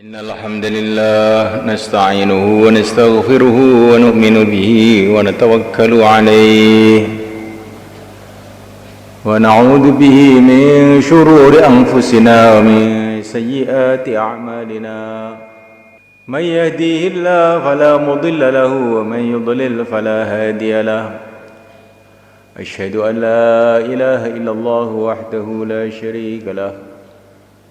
إن الحمد لله نستعينه ونستغفره ونؤمن به ونتوكل عليه ونعوذ به من شرور أنفسنا ومن سيئات أعمالنا من يهديه الله فلا مضل له ومن يضلل فلا هادي له أشهد أن لا إله إلا الله وحده لا شريك له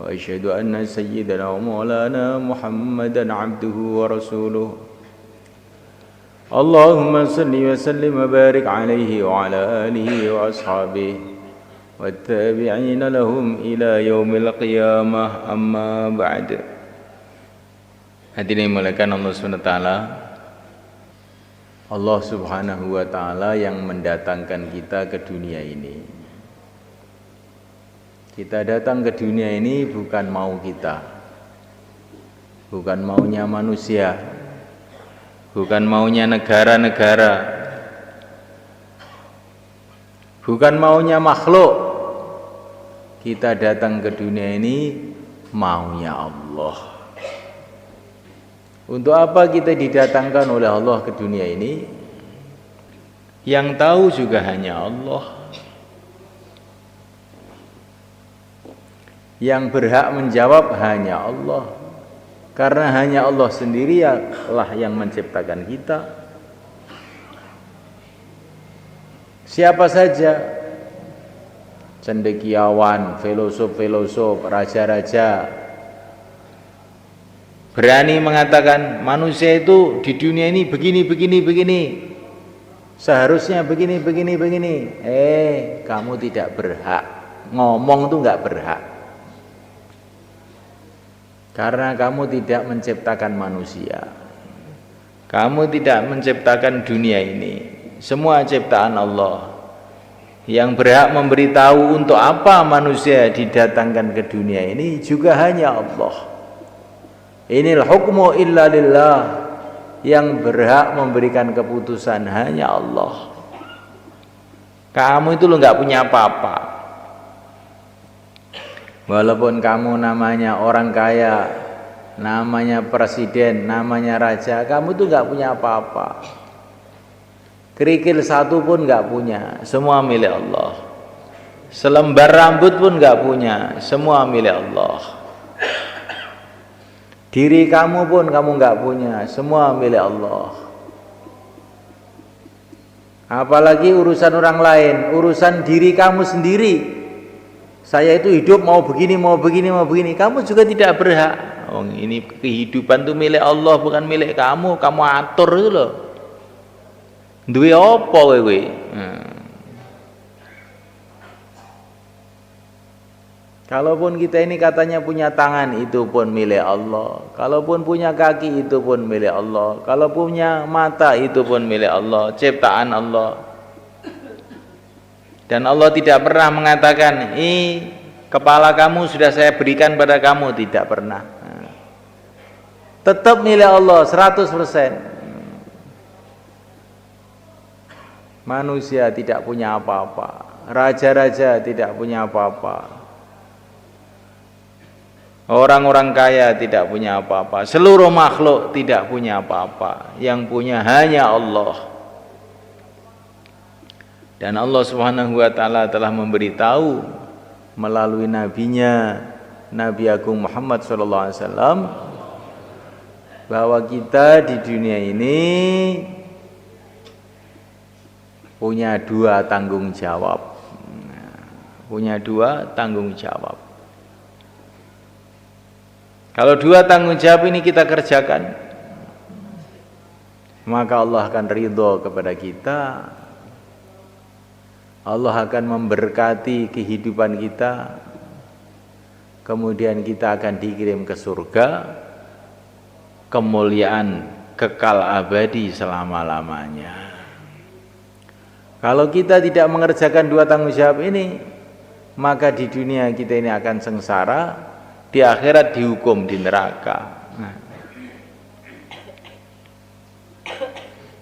وأشهد أن سيدنا ومولانا محمدا عبده ورسوله اللهم صل وسلم وبارك عليه وعلى آله وأصحابه والتابعين لهم إلى يوم القيامة أما بعد. Hadirin dimuliakan Allah SWT, Allah Subhanahu wa Ta'ala yang mendatangkan kita ke dunia ini. Kita datang ke dunia ini bukan mau kita, bukan maunya manusia, bukan maunya negara-negara, bukan maunya makhluk. Kita datang ke dunia ini maunya Allah. Untuk apa kita didatangkan oleh Allah ke dunia ini? Yang tahu juga hanya Allah. Yang berhak menjawab hanya Allah, karena hanya Allah sendirilah yang menciptakan kita. Siapa saja, cendekiawan, filosof-filosof, raja-raja, berani mengatakan manusia itu di dunia ini begini, seharusnya begini. Kamu tidak berhak ngomong, tuh nggak berhak. Karena kamu tidak menciptakan manusia, kamu tidak menciptakan dunia ini. Semua ciptaan Allah. Yang berhak memberitahu untuk apa manusia didatangkan ke dunia ini juga hanya Allah. Inil hukmu illa lillah. Yang berhak memberikan keputusan hanya Allah. Kamu itu lo nggak punya apa-apa. Walaupun kamu namanya orang kaya, namanya presiden, namanya raja, kamu tuh gak punya apa-apa. Kerikil satu pun gak punya, semua milik Allah. Selembar rambut pun gak punya, semua milik Allah. Diri kamu pun kamu gak punya, semua milik Allah. Apalagi urusan orang lain, urusan diri kamu sendiri. Saya itu hidup mau begini. Kamu juga tidak berhak. Oh, ini kehidupan itu milik Allah, bukan milik kamu. Kamu atur itu loh. Duwe apa kowe? Kalaupun kita ini katanya punya tangan, itu pun milik Allah. Kalaupun punya kaki, itu pun milik Allah. Kalau punya mata, itu pun milik Allah. Ciptaan Allah. Dan Allah tidak pernah mengatakan, kepala kamu sudah saya berikan pada kamu. Tidak pernah. Tetap milik Allah 100%. Manusia tidak punya apa-apa. Raja-raja tidak punya apa-apa. Orang-orang kaya tidak punya apa-apa. Seluruh makhluk tidak punya apa-apa. Yang punya hanya Allah. Dan Allah Subhanahu wa Ta'ala telah memberitahu melalui nabinya, Nabi Agung Muhammad SAW, bahwa kita di dunia ini punya dua tanggung jawab. Kalau dua tanggung jawab ini kita kerjakan, maka Allah akan ridho kepada kita. Allah akan memberkati kehidupan kita. Kemudian kita akan dikirim ke surga, kemuliaan kekal abadi selama-lamanya. Kalau kita tidak mengerjakan dua tanggung jawab ini, maka di dunia kita ini akan sengsara, di akhirat dihukum di neraka.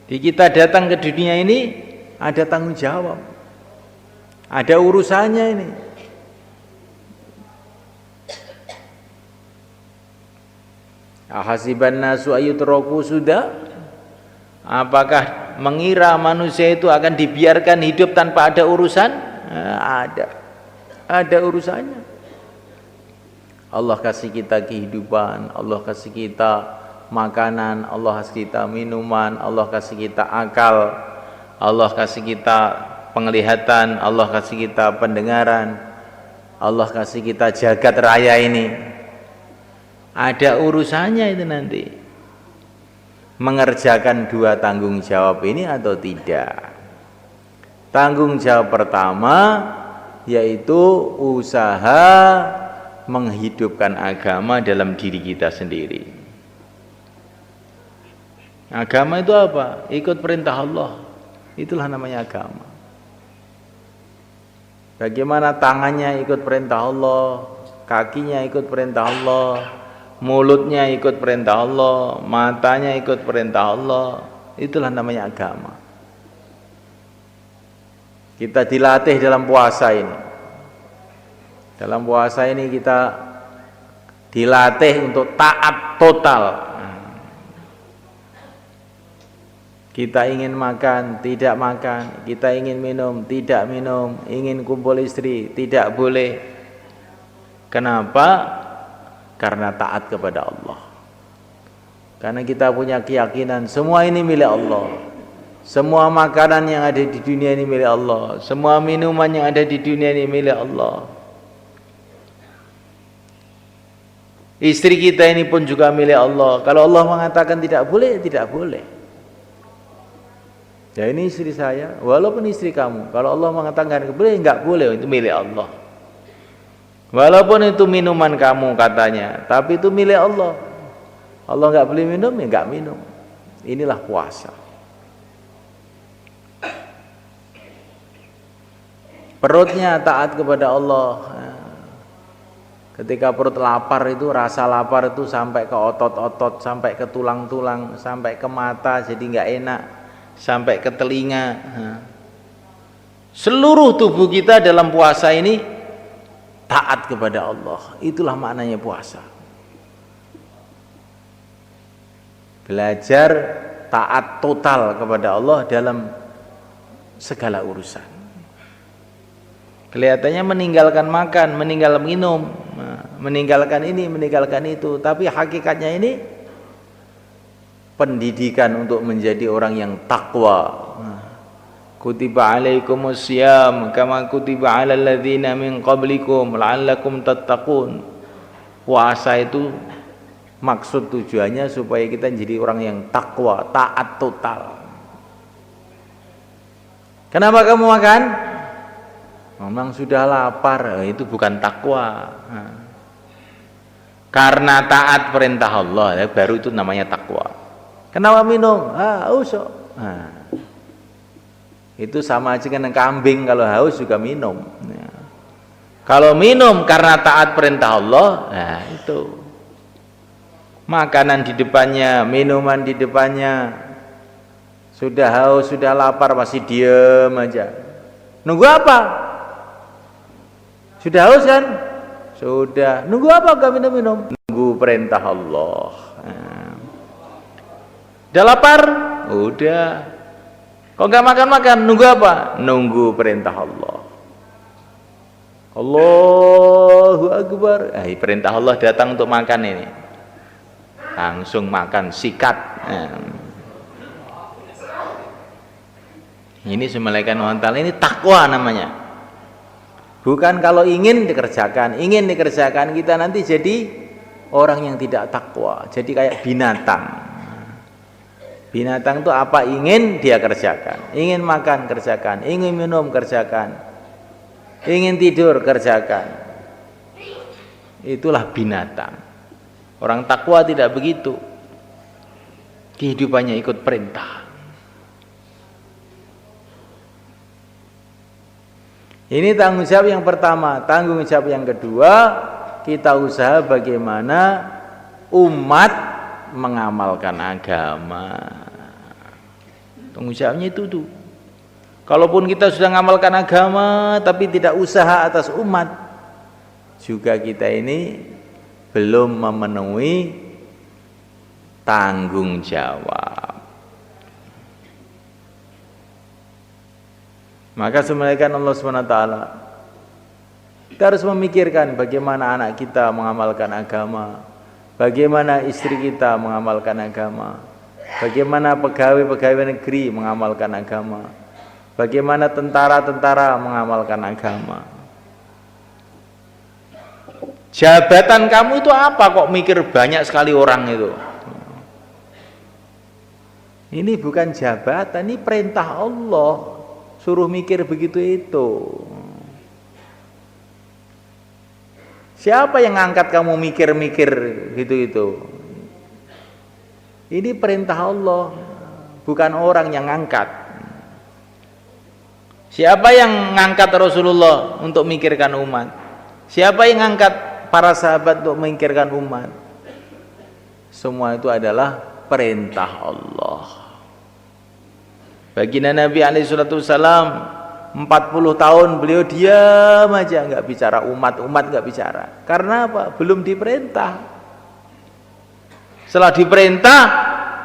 Jadi kita datang ke dunia ini ada tanggung jawab. Ada urusannya ini. Ahasiban nasu ayyutraku sudah? Apakah mengira manusia itu akan dibiarkan hidup tanpa ada urusan? Ada urusannya. Allah kasih kita kehidupan, Allah kasih kita makanan, Allah kasih kita minuman, Allah kasih kita akal, Allah kasih kita penglihatan, Allah kasih kita pendengaran, Allah kasih kita jagat raya ini. Ada urusannya itu nanti. Mengerjakan dua tanggung jawab ini atau tidak. Tanggung jawab pertama yaitu usaha menghidupkan agama dalam diri kita sendiri. Agama itu apa? Ikut perintah Allah. Itulah namanya agama. Bagaimana tangannya ikut perintah Allah, kakinya ikut perintah Allah, mulutnya ikut perintah Allah, matanya ikut perintah Allah. Itulah namanya agama. Kita dilatih dalam puasa ini. Dalam puasa ini kita dilatih untuk taat total. Kita ingin makan, tidak makan. Kita ingin minum, tidak minum. Ingin kumpul istri, tidak boleh. Kenapa? Karena taat kepada Allah. Karena kita punya keyakinan semua ini milik Allah. Semua makanan yang ada di dunia ini milik Allah. Semua minuman yang ada di dunia ini milik Allah. Istri kita ini pun juga milik Allah. Kalau Allah mengatakan tidak boleh, tidak boleh. Ya ini istri saya, walaupun istri kamu. Kalau Allah mengatakan boleh, enggak boleh, itu milik Allah. Walaupun itu minuman kamu katanya, tapi itu milik Allah. Allah enggak boleh minum, ya enggak minum. Inilah puasa. Perutnya taat kepada Allah. Ketika perut lapar itu, rasa lapar itu sampai ke otot-otot, sampai ke tulang-tulang, sampai ke mata, jadi enggak enak, sampai ke telinga. Seluruh tubuh kita dalam puasa ini taat kepada Allah. Itulah maknanya puasa. Belajar taat total kepada Allah dalam segala urusan. Kelihatannya meninggalkan makan, meninggalkan minum, meninggalkan ini, meninggalkan itu, tapi hakikatnya ini pendidikan untuk menjadi orang yang takwa. Kutiba alaikumus syiyam kama kutiba alal ladzina min qablikum la'allakum tattaqun. Puasa itu maksud tujuannya supaya kita jadi orang yang takwa, taat total. Kenapa kamu makan? Memang sudah lapar, itu bukan takwa. Karena taat perintah Allah, baru itu namanya takwa. Kenapa minum? Haus. Itu sama aja dengan kambing, kalau haus juga minum. Kalau minum karena taat perintah Allah, itu makanan di depannya, minuman di depannya, sudah haus, sudah lapar, masih diem aja. Nunggu apa? Sudah haus kan? Sudah. Nunggu apa gak minum-minum? Nunggu perintah Allah. Udah lapar? Udah. Kok gak makan-makan? Nunggu apa? Nunggu perintah Allah. Allahu Akbar. Perintah Allah datang untuk makan ini. Langsung makan, sikat. Ini semalekan wantal, ini takwa namanya. Bukan kalau ingin dikerjakan kita nanti jadi orang yang tidak takwa, jadi kayak binatang. Binatang itu apa ingin dia kerjakan, ingin makan kerjakan, ingin minum kerjakan, ingin tidur kerjakan. Itulah binatang. Orang takwa tidak begitu. Kehidupannya ikut perintah. Ini tanggung jawab yang pertama. Tanggung jawab yang kedua, kita usaha bagaimana umat mengamalkan agama. Tanggung jawabnya itu tuh. Kalaupun kita sudah mengamalkan agama tapi tidak usaha atas umat, juga kita ini belum memenuhi tanggung jawab. Maka semalakan Allah SWT, kita harus memikirkan bagaimana anak kita mengamalkan agama, bagaimana istri kita mengamalkan agama, bagaimana pegawai-pegawai negeri mengamalkan agama, bagaimana tentara-tentara mengamalkan agama. Jabatan kamu itu apa kok mikir banyak sekali orang itu? Ini bukan jabatan, ini perintah Allah. Suruh mikir begitu itu. Siapa yang ngangkat kamu mikir-mikir gitu itu? Ini perintah Allah, bukan orang yang ngangkat. Siapa yang ngangkat Rasulullah untuk mikirkan umat? Siapa yang ngangkat para sahabat untuk memikirkan umat? Semua itu adalah perintah Allah. Baginda Nabi alaihissalam 40 tahun beliau diam aja, nggak bicara umat nggak bicara. Karena apa? Belum diperintah. Setelah diperintah,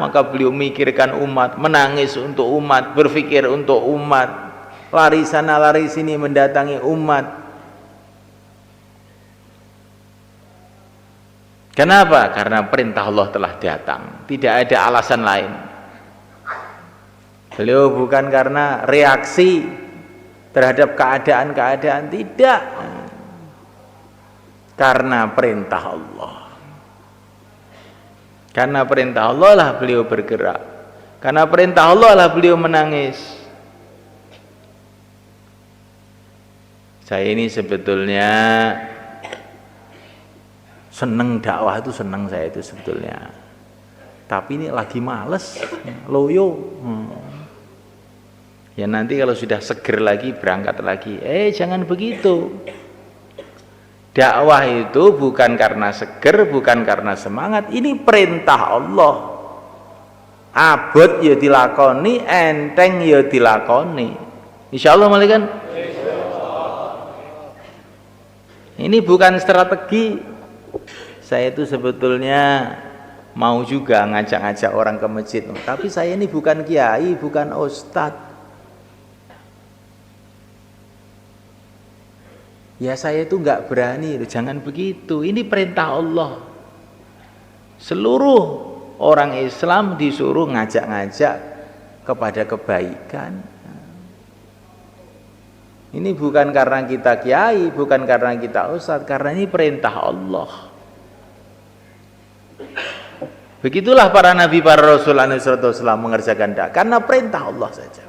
maka beliau mikirkan umat, menangis untuk umat, berpikir untuk umat, lari sana lari sini mendatangi umat. Kenapa? Karena perintah Allah telah datang, tidak ada alasan lain. Beliau bukan karena reaksi terhadap keadaan-keadaan, tidak, karena perintah Allah. Karena perintah Allah lah beliau bergerak, karena perintah Allah lah beliau menangis. Saya ini sebetulnya seneng dakwah, itu seneng saya itu sebetulnya, tapi ini lagi males, loyo. Ya nanti kalau sudah seger lagi berangkat lagi. Jangan begitu. Dakwah itu bukan karena seger, bukan karena semangat. Ini perintah Allah. Abot ya dilakoni, enteng ya dilakoni. Insyaallah malikan. Ini bukan strategi. Saya itu sebetulnya mau juga ngajak-ngajak orang ke masjid, tapi saya ini bukan kiai, bukan ustadz. Ya saya itu nggak berani, jangan begitu. Ini perintah Allah. Seluruh orang Islam disuruh ngajak-ngajak kepada kebaikan. Ini bukan karena kita kiai, bukan karena kita ustadz, karena ini perintah Allah. Begitulah para nabi, para rasul alaihissalam mengerjakan dakwah karena perintah Allah saja.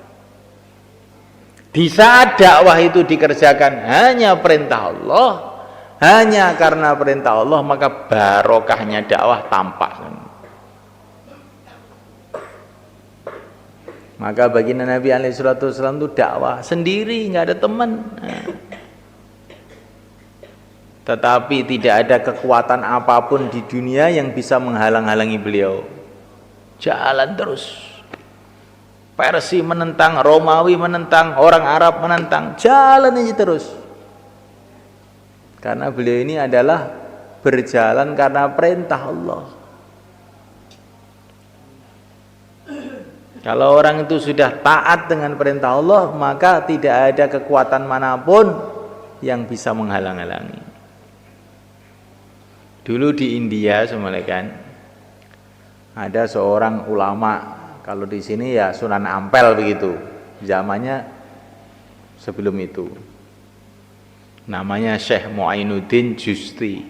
Di saat dakwah itu dikerjakan hanya perintah Allah, hanya karena perintah Allah, maka barokahnya dakwah tampak. Maka baginda Nabi alaihissalam itu dakwah sendiri, nggak ada teman. Tetapi tidak ada kekuatan apapun di dunia yang bisa menghalang-halangi beliau. Jalan terus. Persia menentang, Romawi menentang, orang Arab menentang, jalan aja terus. Karena beliau ini adalah berjalan karena perintah Allah. Kalau orang itu sudah taat dengan perintah Allah, maka tidak ada kekuatan manapun yang bisa menghalang-halangi. Dulu di India, semalekan, ada seorang ulama. Kalau di sini ya Sunan Ampel begitu, zamannya sebelum itu. Namanya Syekh Muainuddin Justi.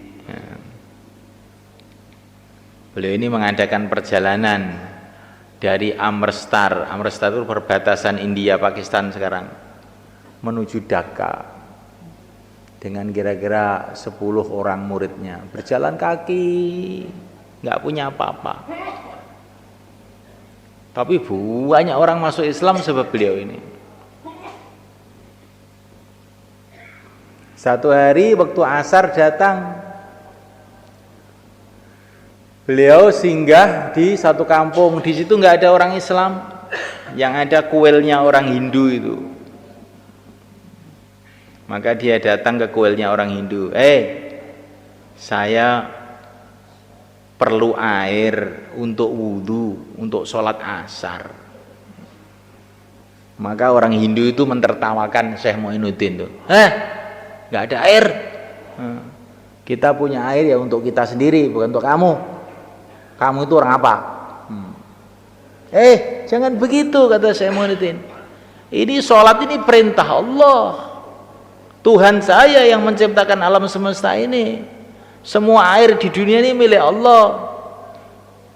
Beliau ini mengadakan perjalanan dari Amritsar. Amritsar itu perbatasan India Pakistan sekarang, menuju Dhaka dengan kira-kira 10 orang muridnya, berjalan kaki, nggak punya apa-apa. Tapi banyak orang masuk Islam sebab beliau ini. Satu hari waktu asar datang, beliau singgah di satu kampung. Di situ nggak ada orang Islam, yang ada kuilnya orang Hindu itu. Maka dia datang ke kuilnya orang Hindu. Saya perlu air untuk wudhu, untuk sholat asar. Maka orang Hindu itu mentertawakan Syekh Muinuddin tuh, nggak ada air. Kita punya air ya untuk kita sendiri, bukan untuk kamu. Kamu itu orang apa? Jangan begitu, kata Syekh Muinuddin. Ini sholat ini perintah Allah. Tuhan saya yang menciptakan alam semesta ini. Semua air di dunia ini milik Allah.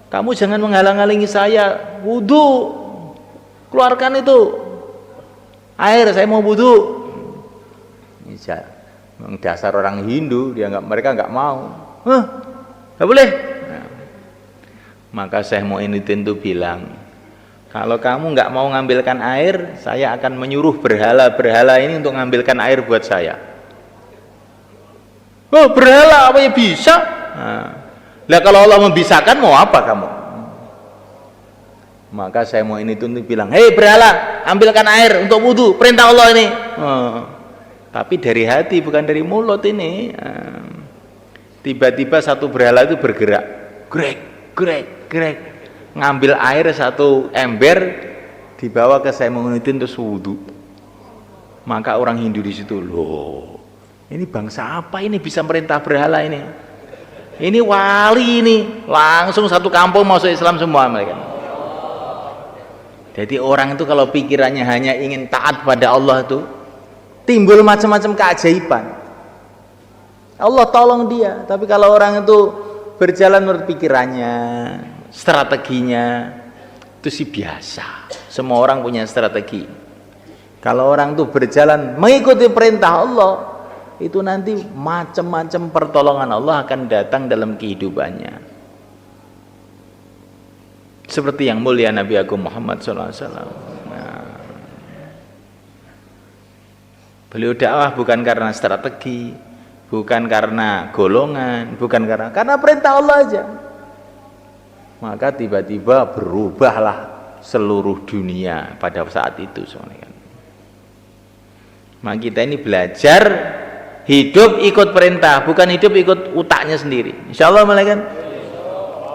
Kamu jangan menghalang-halangi saya wudhu. Keluarkan itu air, saya mau wudhu. Dasar orang Hindu, mereka nggak mau. Nggak boleh. Maka Syekh Muinuddin itu bilang, kalau kamu nggak mau ngambilkan air, saya akan menyuruh berhala-berhala ini untuk ngambilkan air buat saya. Berhala apa ya bisa? Lah kalau Allah membisakan mau apa kamu? Maka Syekh Muinuddin itu bilang, hei berhala, ambilkan air untuk wudhu, perintah Allah ini. Tapi dari hati, bukan dari mulut ini. Tiba-tiba satu berhala itu bergerak, grek, ngambil air satu ember, dibawa ke Syekh Muinuddin terus wudhu. Maka orang Hindu di situ, loh, ini bangsa apa ini bisa merintah berhala ini? Ini wali ini, langsung satu kampung masuk Islam semua mereka. Jadi orang itu kalau pikirannya hanya ingin taat pada Allah itu, timbul macam-macam keajaiban. Allah tolong dia. Tapi kalau orang itu berjalan menurut pikirannya, strateginya, itu sih biasa. Semua orang punya strategi. Kalau orang itu berjalan mengikuti perintah Allah, itu nanti macam-macam pertolongan Allah akan datang dalam kehidupannya. Seperti yang mulia Nabi Agung Muhammad SAW. Beliau dakwah bukan karena strategi, bukan karena golongan, bukan karena perintah Allah aja. Maka tiba-tiba berubahlah seluruh dunia pada saat itu. Maka kita ini belajar hidup ikut perintah, bukan hidup ikut utaknya sendiri. Insya Allah malaikat.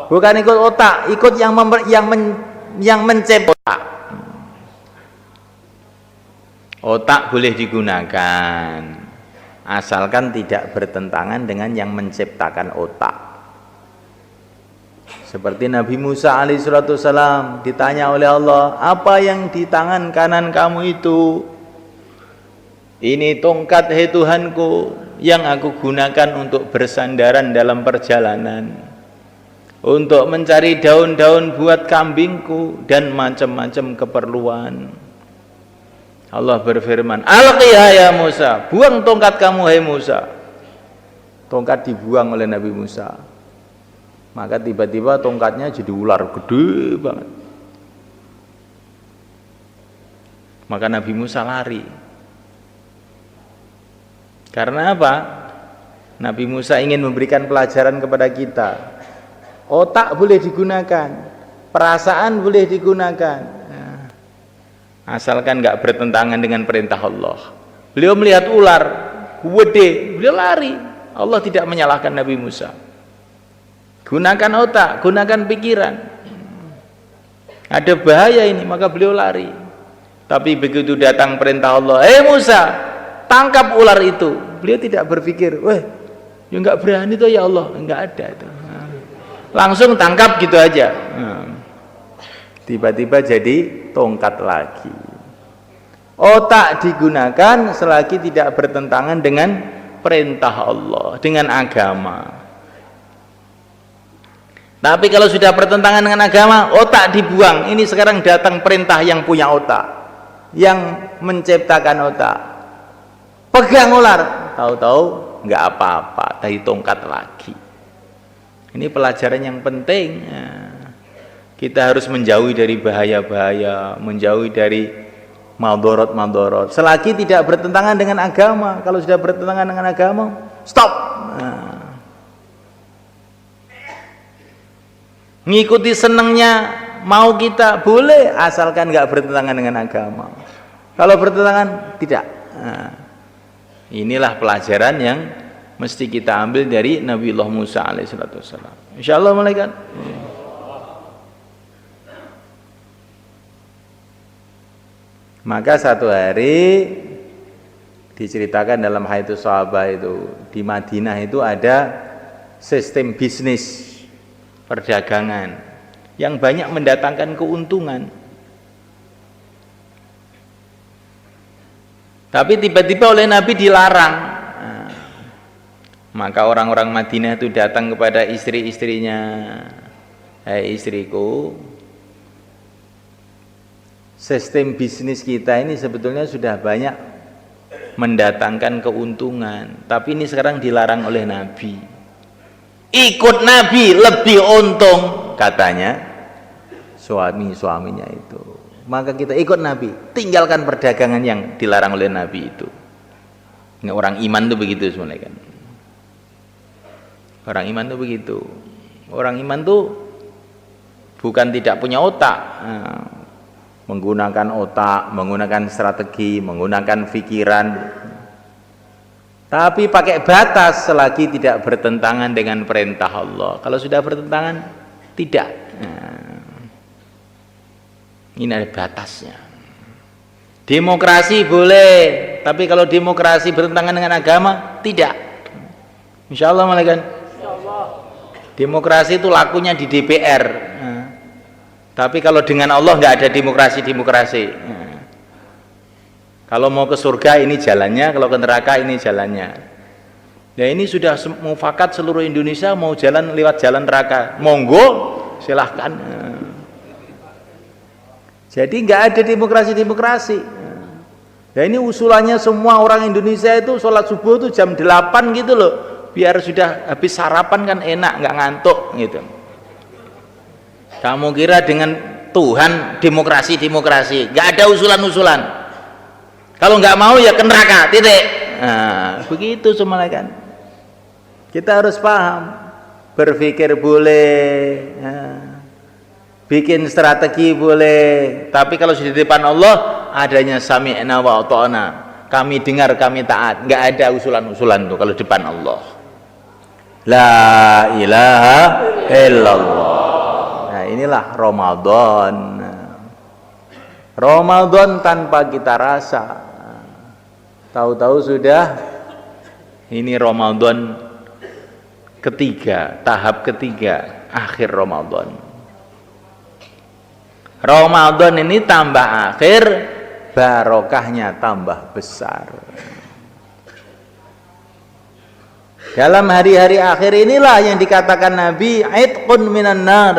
Bukan ikut otak, ikut yang mencipta otak. Otak boleh digunakan asalkan tidak bertentangan dengan yang menciptakan otak. Seperti Nabi Musa alaihissalam ditanya oleh Allah, apa yang di tangan kanan kamu itu? Ini tongkat, hai Tuhanku, yang aku gunakan untuk bersandaran dalam perjalanan, untuk mencari daun-daun buat kambingku dan macam-macam keperluan. Allah berfirman, alqiha ya Musa, buang tongkat kamu hai Musa. Tongkat dibuang oleh Nabi Musa. Maka tiba-tiba tongkatnya jadi ular gede banget. Maka Nabi Musa lari. Karena apa? Nabi Musa ingin memberikan pelajaran kepada kita. Otak boleh digunakan, perasaan boleh digunakan, asalkan nggak bertentangan dengan perintah Allah. Beliau melihat ular gede, beliau lari. Allah tidak menyalahkan Nabi Musa. Gunakan otak, gunakan pikiran. Ada bahaya ini, maka beliau lari. Tapi begitu datang perintah Allah, Musa, tangkap ular itu. Beliau tidak berpikir, ya nggak berani tuh ya Allah, nggak ada itu. Langsung tangkap gitu aja. Tiba-tiba jadi tongkat lagi. Otak digunakan selagi tidak bertentangan dengan perintah Allah, dengan agama. Tapi kalau sudah bertentangan dengan agama, otak dibuang. Ini sekarang datang perintah yang punya otak, yang menciptakan otak. Pegang ular, tahu-tahu nggak apa-apa, dari tongkat lagi. Ini pelajaran yang penting. Kita harus menjauhi dari bahaya-bahaya, menjauhi dari madorot-madorot. Selagi tidak bertentangan dengan agama. Kalau sudah bertentangan dengan agama, stop. Ngikuti senengnya mau kita boleh, asalkan nggak bertentangan dengan agama. Kalau bertentangan tidak. Inilah pelajaran yang mesti kita ambil dari Nabiullah Musa alaihissalam. Insyaallah malaikat. Maka satu hari diceritakan dalam hadits sahabat itu, di Madinah itu ada sistem bisnis perdagangan yang banyak mendatangkan keuntungan. Tapi tiba-tiba oleh Nabi dilarang. Nah, maka orang-orang Madinah itu datang kepada istri-istrinya, "Hai istriku, sistem bisnis kita ini sebetulnya sudah banyak mendatangkan keuntungan, tapi ini sekarang dilarang oleh Nabi. Ikut Nabi lebih untung," katanya suami-suaminya itu. Maka kita ikut Nabi, tinggalkan perdagangan yang dilarang oleh Nabi itu. Ini orang iman tuh begitu sebenarnya kan. Orang iman tuh begitu. Orang iman tuh bukan tidak punya otak. Nah, menggunakan otak, menggunakan strategi, menggunakan pikiran, tapi pakai batas selagi tidak bertentangan dengan perintah Allah. Kalau sudah bertentangan, tidak. Nah, ini ada batasnya. Demokrasi boleh, tapi kalau demokrasi bertentangan dengan agama, tidak. Insya Allah malaikat. Demokrasi itu lakunya di DPR. Nah, tapi kalau dengan Allah nggak ada demokrasi. Nah, kalau mau ke surga ini jalannya, kalau ke neraka ini jalannya. Ya ini sudah mufakat seluruh Indonesia mau jalan lewat jalan neraka. Monggo, silahkan. Jadi nggak ada demokrasi. Ya ini usulannya semua orang Indonesia itu sholat subuh itu jam 8 gitu loh. Biar sudah habis sarapan kan enak, nggak ngantuk gitu. Kamu kira dengan Tuhan demokrasi, nggak ada usulan-usulan. Kalau nggak mau ya ke neraka, titik. Nah, begitu semuanya kan. Kita harus paham, berpikir boleh, bikin strategi boleh, tapi kalau di depan Allah adanya sami'na wa ata'na, kami dengar, kami taat. Nggak ada usulan-usulan tuh kalau depan Allah. La ilaha illallah. Nah inilah Ramadan. Ramadan tanpa kita rasa, tahu-tahu sudah ini Ramadan ketiga, tahap ketiga, akhir Ramadan. Ramadan ini tambah akhir, barokahnya tambah besar. Dalam hari-hari akhir inilah yang dikatakan Nabi, "Aitqun minan nar",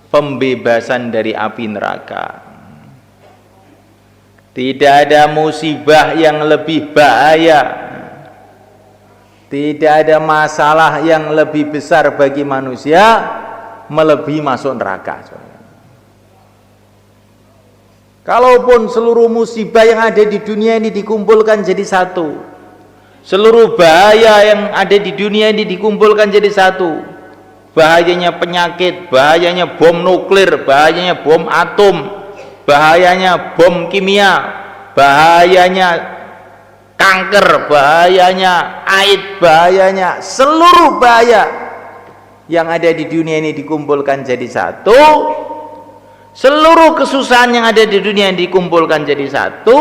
pembebasan dari api neraka. Tidak ada musibah yang lebih bahaya, tidak ada masalah yang lebih besar bagi manusia melebihi masuk neraka. Kalaupun seluruh musibah yang ada di dunia ini dikumpulkan jadi satu, seluruh bahaya yang ada di dunia ini dikumpulkan jadi satu, bahayanya penyakit, bahayanya bom nuklir, bahayanya bom atom, bahayanya bom kimia, bahayanya kanker, bahayanya AIDS, bahayanya seluruh bahaya yang ada di dunia ini dikumpulkan jadi satu, seluruh kesusahan yang ada di dunia ini dikumpulkan jadi satu,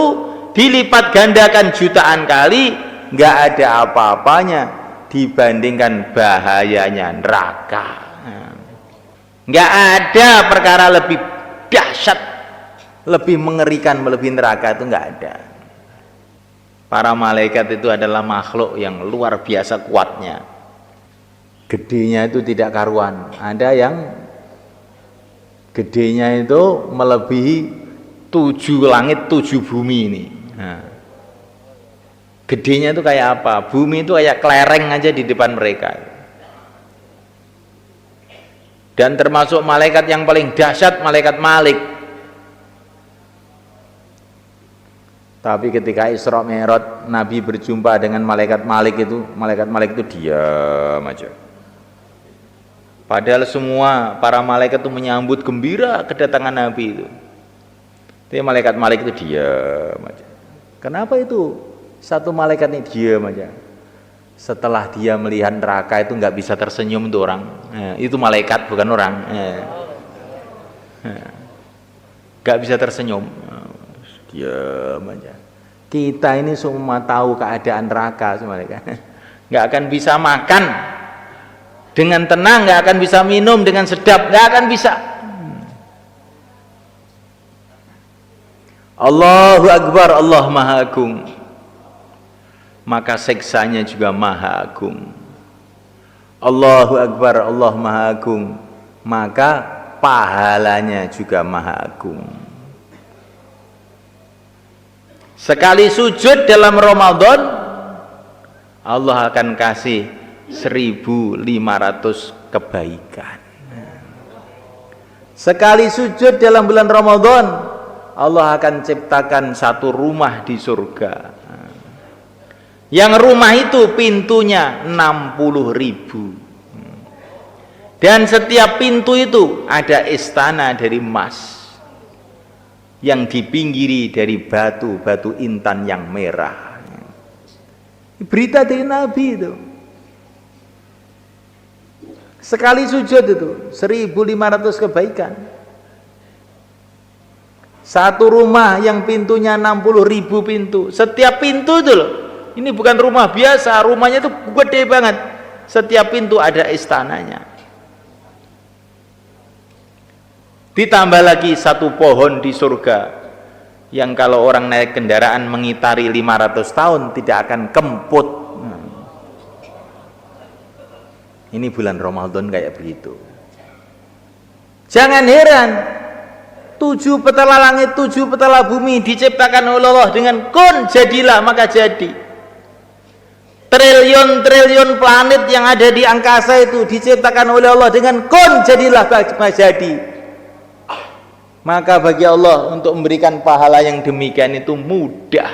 dilipat gandakan jutaan kali, nggak ada apa-apanya dibandingkan bahayanya neraka. Nggak ada perkara lebih dahsyat, lebih mengerikan melebihi neraka, itu nggak ada. Para malaikat itu adalah makhluk yang luar biasa kuatnya, gedenya itu tidak karuan. Ada yang gedenya itu melebihi 7 langit 7 bumi ini. Nah, gedenya itu kayak apa? Bumi itu kayak kelereng aja di depan mereka. Dan termasuk malaikat yang paling dahsyat, malaikat Malik. Tapi ketika Isra Mi'raj Nabi berjumpa dengan malaikat Malik itu diam aja. Padahal semua para malaikat itu menyambut gembira kedatangan Nabi itu. Tapi malaikat Malik itu diam aja. Kenapa itu? Satu malaikat ini diam aja. Setelah dia melihat neraka itu nggak bisa tersenyum tuh orang. Itu malaikat bukan orang. Nggak bisa tersenyum. Diam aja. Kita ini semua tahu keadaan neraka semua kan. Nggak akan bisa makan dengan tenang, nggak akan bisa minum dengan sedap, nggak akan bisa. Allahu Akbar, Allah Maha Agung. Maka siksanya juga Maha Agung. Allahu Akbar, Allah Maha Agung. Maka pahalanya juga Maha Agung. Sekali sujud dalam Ramadan, Allah akan kasih 1.500 kebaikan. Sekali sujud dalam bulan Ramadan, Allah akan ciptakan satu rumah di surga. Yang rumah itu pintunya 60.000. Dan setiap pintu itu ada istana dari emas yang dipinggiri dari batu-batu intan yang merah. Berita dari Nabi itu. Sekali sujud itu 1.500 kebaikan. Satu rumah yang pintunya 60.000 pintu. Setiap pintu itu loh. Ini bukan rumah biasa, rumahnya itu gede banget. Setiap pintu ada istananya. Ditambah lagi satu pohon di surga yang kalau orang naik kendaraan mengitari 500 tahun tidak akan kemput. Ini bulan Ramadan kayak begitu. Jangan heran 7 petala langit, 7 petala bumi diciptakan oleh Allah dengan kun jadilah maka jadi. Triliun-triliun planet yang ada di angkasa itu diciptakan oleh Allah dengan kun jadilah maka jadi. Maka bagi Allah untuk memberikan pahala yang demikian itu mudah.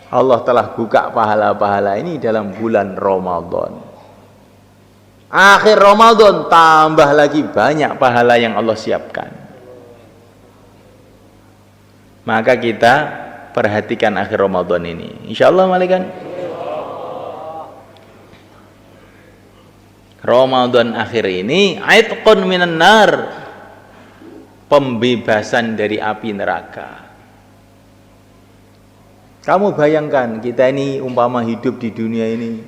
Allah telah buka pahala-pahala ini dalam bulan Ramadan. Akhir Ramadan tambah lagi banyak pahala yang Allah siapkan. Maka kita perhatikan akhir Ramadan ini. Insyaallah malaikat. Ramadan akhir ini aitqun minan nar. Pembebasan dari api neraka. Kamu bayangkan kita ini umpama hidup di dunia ini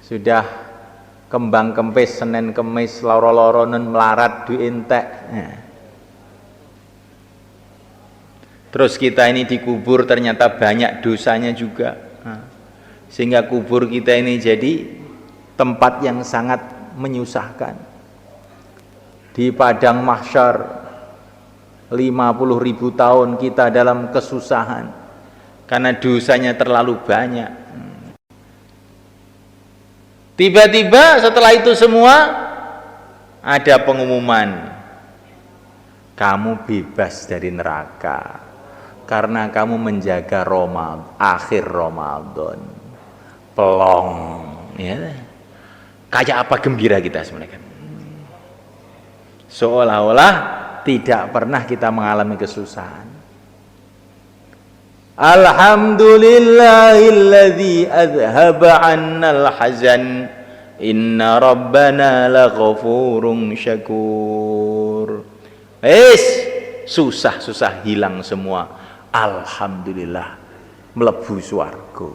sudah kembang kempis Senin Kemis loro-loronen melarat duit entek. Terus kita ini dikubur ternyata banyak dosanya juga. Sehingga kubur kita ini jadi tempat yang sangat menyusahkan. Di padang mahsyar 50.000 tahun kita dalam kesusahan karena dosanya terlalu banyak. Tiba-tiba setelah itu semua ada pengumuman, kamu bebas dari neraka karena kamu menjaga akhir Ramadan. Pelong, ya. Kayak apa gembira kita sebenarnya. Seolah-olah tidak pernah kita mengalami kesusahan. Alhamdulillahilladzi adhaba 'annal hazan inna rabbana laghafurun syakur. Susah-susah hilang semua. Alhamdulillah mlebu swarga.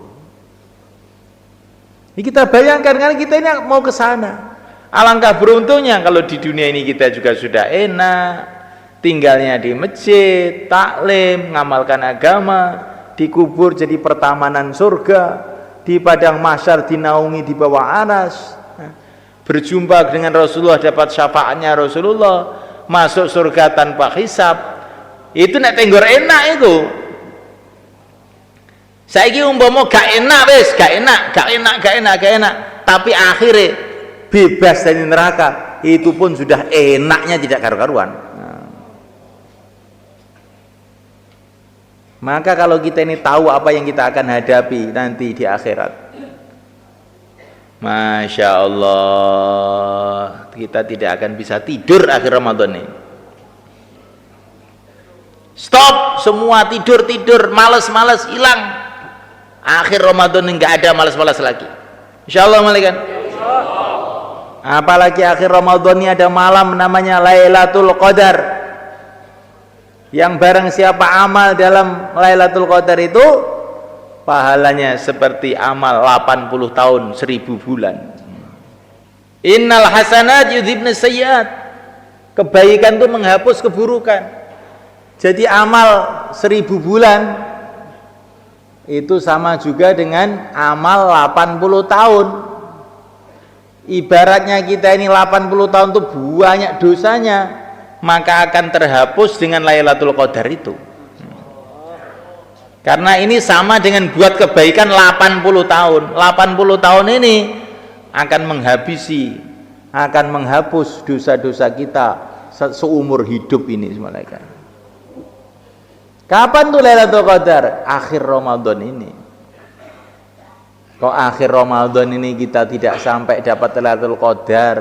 Ini kita bayangkan kan kita ini mau ke sana. Alangkah beruntungnya kalau di dunia ini kita juga sudah enak. Tinggalnya di masjid, taklim, ngamalkan agama, dikubur jadi pertamanan surga, di padang mahsyar dinaungi di bawah aras, berjumpa dengan Rasulullah dapat syafaatnya Rasulullah, masuk surga tanpa hisab. Itu nek tenggor enak itu. Saiki umpama gak enak wis, gak enak, tapi akhirnya bebas dari neraka, itu pun sudah enaknya tidak karu-karuan. Maka kalau kita ini tahu apa yang kita akan hadapi nanti di akhirat, Masya Allah, kita tidak akan bisa tidur akhir Ramadan ini. Stop semua tidur, males hilang. Akhir Ramadan ini nggak ada malas-malas lagi. Insyaallah malaikat. Apalagi akhir Ramadan ini ada malam namanya Lailatul Qadar. Yang barang siapa amal dalam Lailatul Qadar itu pahalanya seperti amal 80 tahun 1000 bulan. Innal hasanat yudhibna sayyiat. Kebaikan itu menghapus keburukan. Jadi amal 1000 bulan itu sama juga dengan amal 80 tahun. Ibaratnya kita ini 80 tahun itu banyak dosanya, maka akan terhapus dengan Lailatul Qadar itu. Karena ini sama dengan buat kebaikan 80 tahun. 80 tahun ini akan akan menghapus dosa-dosa kita seumur hidup ini malaikat. Kapan tuh Lailatul Qadar? Akhir Ramadan ini. Kok akhir Ramadan ini kita tidak sampai dapat Lailatul Qadar,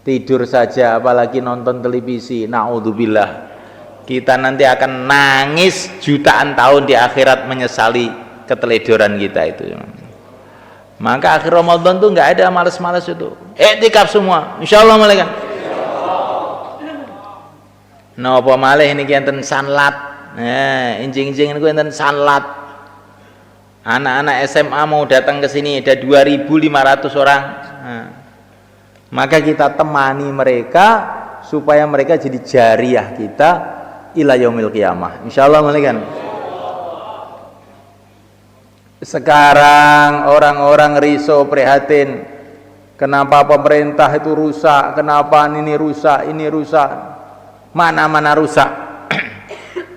tidur saja apalagi nonton televisi, naudzubillah. Kita nanti akan nangis jutaan tahun di akhirat menyesali keteledoran kita itu. Maka akhir Ramadan tuh nggak ada malas-malas itu. Iktikaf semua, insyaallah malaikat. Napa malih niki enten sanlat. Injing-injing niku enten sanlat. Anak-anak SMA mau datang ke sini ada 2.500 orang. Maka kita temani mereka supaya mereka jadi jariah kita ila yaumil qiyamah. Insyaallah malaikat. Sekarang orang-orang risau prihatin, kenapa pemerintah itu rusak, kenapa ini rusak, mana-mana rusak.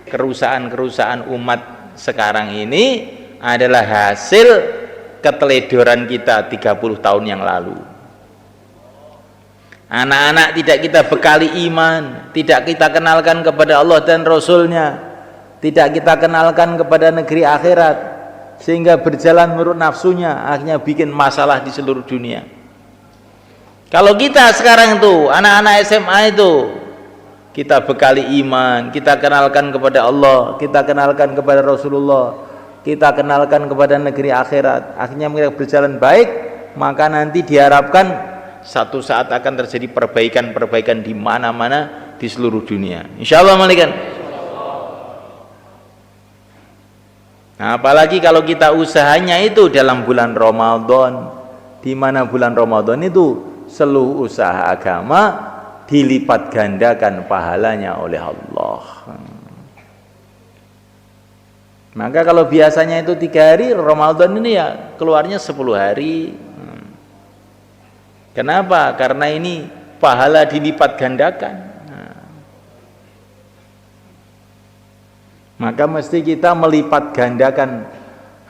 Kerusakan umat sekarang ini adalah hasil keteledoran kita 30 tahun yang lalu. Anak-anak tidak kita bekali iman, tidak kita kenalkan kepada Allah dan Rasulnya, tidak kita kenalkan kepada negeri akhirat, sehingga berjalan menurut nafsunya, akhirnya bikin masalah di seluruh dunia. Kalau kita sekarang itu anak-anak SMA itu kita bekali iman, kita kenalkan kepada Allah, kita kenalkan kepada Rasulullah, kita kenalkan kepada negeri akhirat, akhirnya mereka berjalan baik, maka nanti diharapkan satu saat akan terjadi perbaikan-perbaikan di mana-mana di seluruh dunia. Insyaallah malaikat. Nah, apalagi kalau kita usahanya itu dalam bulan Ramadan, di mana bulan Ramadan itu seluruh usaha agama dilipat gandakan pahalanya oleh Allah. Maka kalau biasanya itu 3 hari, Ramadan ini ya keluarnya 10 hari. Kenapa? Karena ini pahala dilipat gandakan. Maka mesti kita melipat gandakan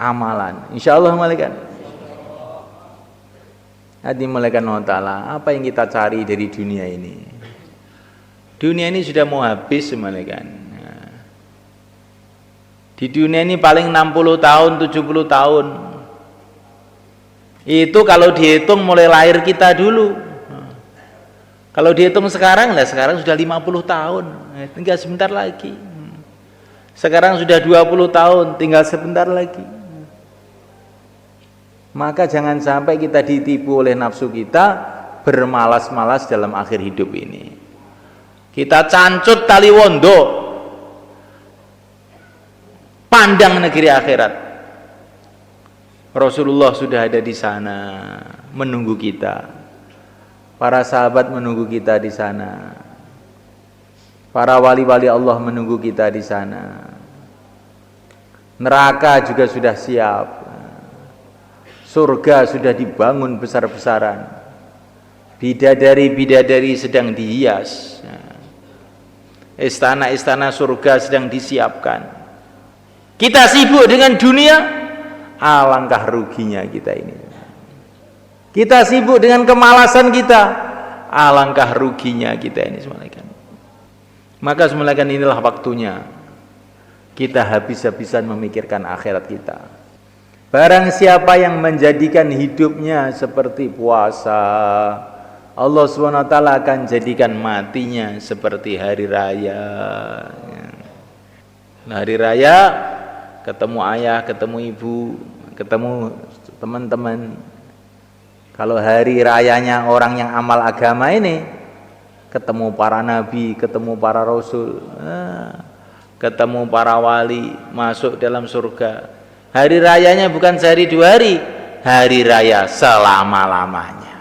amalan. Insyaallah malaikat. Hati malaikat Allah Ta'ala, apa yang kita cari dari dunia ini? Dunia ini sudah mau habis malaikat. Di dunia ini paling 60 tahun, 70 tahun. Itu kalau dihitung mulai lahir kita dulu. Kalau dihitung sekarang, lah sekarang sudah 50 tahun, tinggal sebentar lagi. Sekarang sudah 20 tahun, tinggal sebentar lagi. Maka jangan sampai kita ditipu oleh nafsu kita, bermalas-malas dalam akhir hidup ini. Kita cancut tali wondo, pandang negeri akhirat. Rasulullah sudah ada di sana menunggu kita. Para sahabat menunggu kita di sana. Para wali-wali Allah menunggu kita di sana. Neraka juga sudah siap. Surga sudah dibangun besar-besaran. Bidadari-bidadari sedang dihias. Istana-istana surga sedang disiapkan. Kita sibuk dengan dunia, alangkah ruginya kita ini. Kita sibuk dengan kemalasan kita, alangkah ruginya kita ini semalakan. Maka semalakan inilah waktunya kita habis-habisan memikirkan akhirat kita. Barang siapa yang menjadikan hidupnya seperti puasa, Allah SWT akan jadikan matinya seperti hari raya. Hari raya ketemu ayah, ketemu ibu, ketemu teman-teman. Kalau hari rayanya orang yang amal agama ini, ketemu para nabi, ketemu para rasul, ketemu para wali, masuk dalam surga. Hari rayanya bukan sehari 2 hari, hari raya selama-lamanya.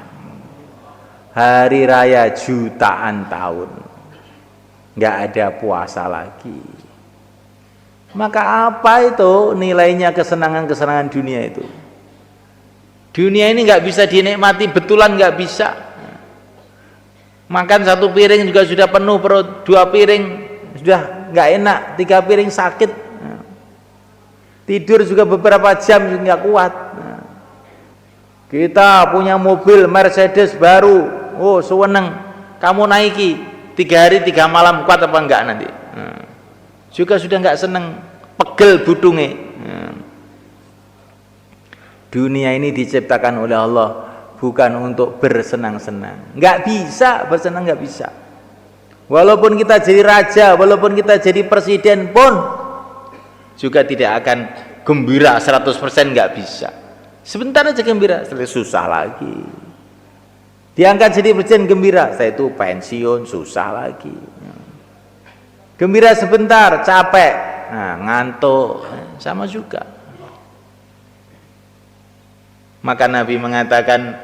Hari raya jutaan tahun, nggak ada puasa lagi. Maka apa itu nilainya kesenangan-kesenangan dunia itu? Dunia ini nggak bisa dinikmati betulan, nggak bisa. Makan 1 piring juga sudah penuh perut, 2 piring sudah nggak enak, 3 piring sakit. Tidur juga beberapa jam nggak kuat. Kita punya mobil Mercedes baru, oh seweneng, kamu naiki 3 hari 3 malam, kuat apa enggak nanti? Juga sudah nggak seneng, pegel budunge. Dunia ini diciptakan oleh Allah bukan untuk bersenang-senang. Nggak bisa bersenang, nggak bisa. Walaupun kita jadi raja, walaupun kita jadi presiden pun juga tidak akan gembira 100%, nggak bisa. Sebentar aja gembira, setelah susah lagi. Diangkat jadi presiden gembira, saya itu pensiun susah lagi. Gembira sebentar, capek, ngantuk, sama juga. Maka Nabi mengatakan,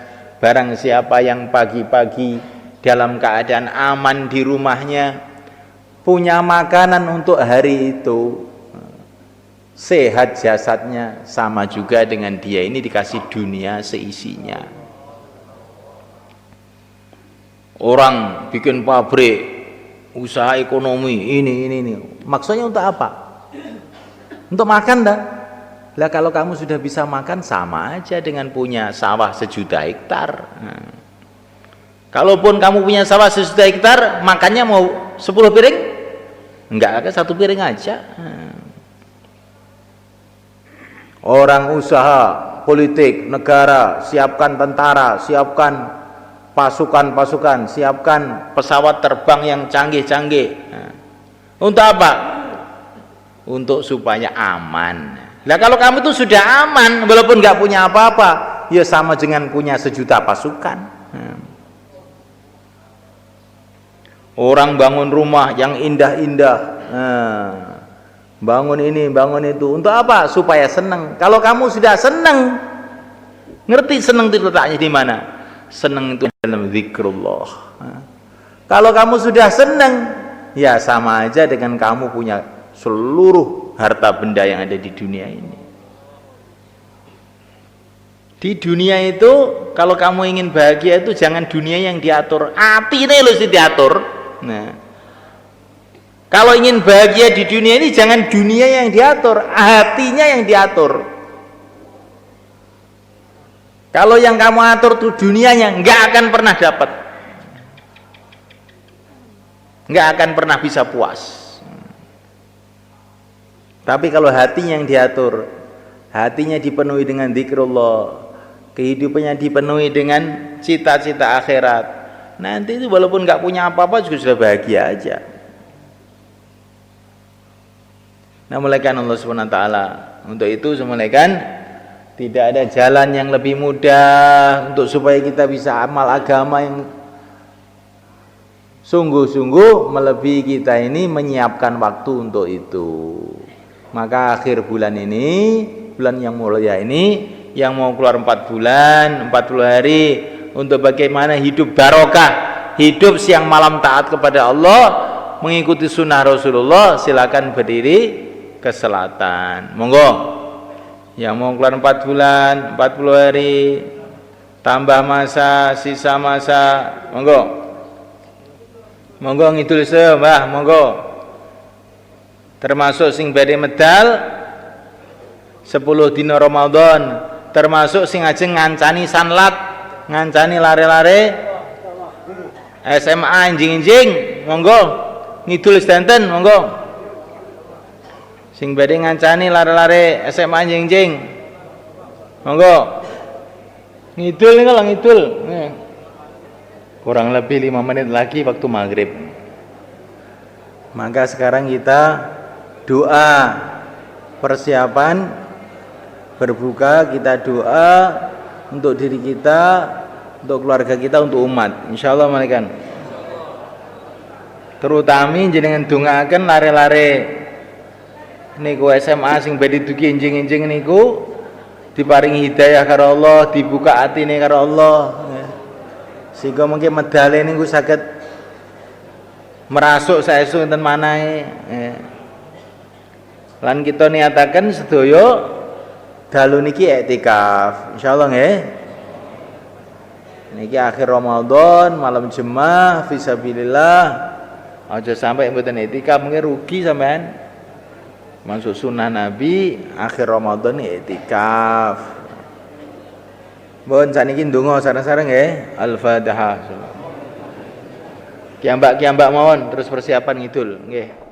barang siapa yang pagi-pagi dalam keadaan aman di rumahnya, punya makanan untuk hari itu, sehat jasadnya, sama juga dengan dia ini dikasih dunia seisinya. Orang bikin pabrik, usaha ekonomi, ini. Maksudnya untuk apa? Untuk makan dah. Lah kalau kamu sudah bisa makan, sama aja dengan punya sawah 1 juta hektar. Kalaupun kamu punya sawah 1 juta hektar, makannya mau 10 piring? Enggak, ada 1 piring aja. Orang usaha, politik, negara, siapkan tentara, siapkan pasukan-pasukan, siapkan pesawat terbang yang canggih-canggih. Untuk apa? Untuk supaya aman. Nah kalau kamu itu sudah aman, walaupun nggak punya apa-apa, ya sama dengan punya 1 juta pasukan. Orang bangun rumah yang indah-indah, bangun ini, bangun itu, untuk apa? Supaya seneng. Kalau kamu sudah seneng, ngerti seneng itu letaknya di mana? Seneng itu dalam zikrullah. Kalau kamu sudah seneng, ya sama aja dengan kamu punya seluruh harta benda yang ada di dunia ini. Di dunia itu kalau kamu ingin bahagia itu jangan dunia yang diatur, hati ini harus diatur. Nah, kalau ingin bahagia di dunia ini jangan dunia yang diatur, hatinya yang diatur. Kalau yang kamu atur tuh dunianya, nggak akan pernah dapat, nggak akan pernah bisa puas. Tapi kalau hatinya yang diatur, hatinya dipenuhi dengan zikrullah, kehidupannya dipenuhi dengan cita-cita akhirat, nanti itu walaupun nggak punya apa-apa juga sudah bahagia aja. Nah, mulaikan Allah SWT. Untuk itu semulaikan tidak ada jalan yang lebih mudah untuk supaya kita bisa amal agama yang sungguh-sungguh melebihi kita ini menyiapkan waktu untuk itu. Maka akhir bulan ini, bulan yang mulia ini, yang mau keluar 4 bulan, 40 hari, untuk bagaimana hidup barokah, hidup siang malam taat kepada Allah, mengikuti sunnah Rasulullah, silakan berdiri ke selatan. Monggo, yang mau keluar 4 bulan, 40 hari, tambah masa, sisa masa, monggo ngidul se, Mbah, monggo. Termasuk sing badhe medal 10 dina Ramadan, termasuk sing ajeng ngancani sanlat, ngancani lare-lare SMA enjing-enjing, monggo ngidul sedanten, monggo. Sing badhe ngancani lare-lare SMA enjing-enjing, monggo ngidul nih, kalau ngidul kurang lebih 5 menit lagi waktu maghrib. Maka sekarang kita doa persiapan berbuka, kita doa untuk diri kita, untuk keluarga kita, untuk umat. Insyaallah malikan. Terutami jenengan dongaken lare-lare niku SMA sing badhe dugi enjing-enjing niku diparingi hidayah karo Allah, dibuka atine karo Allah, sehingga mungkin medale niku saged merasuk saestu enten manahe. Lan kita niataken sedaya dalu niki iktikaf insyaallah nggih. Niki akhir Ramadan, malam jemaah fisabilillah. Aja sampai mboten iktikaf mungkin rugi sampean. Masuk sunnah Nabi akhir Ramadan iktikaf. Mohon saniki ndonga sareng-sareng nggih. Al-Fatihah. Kiambak-kiambak mawon terus persiapan ngidul nggih.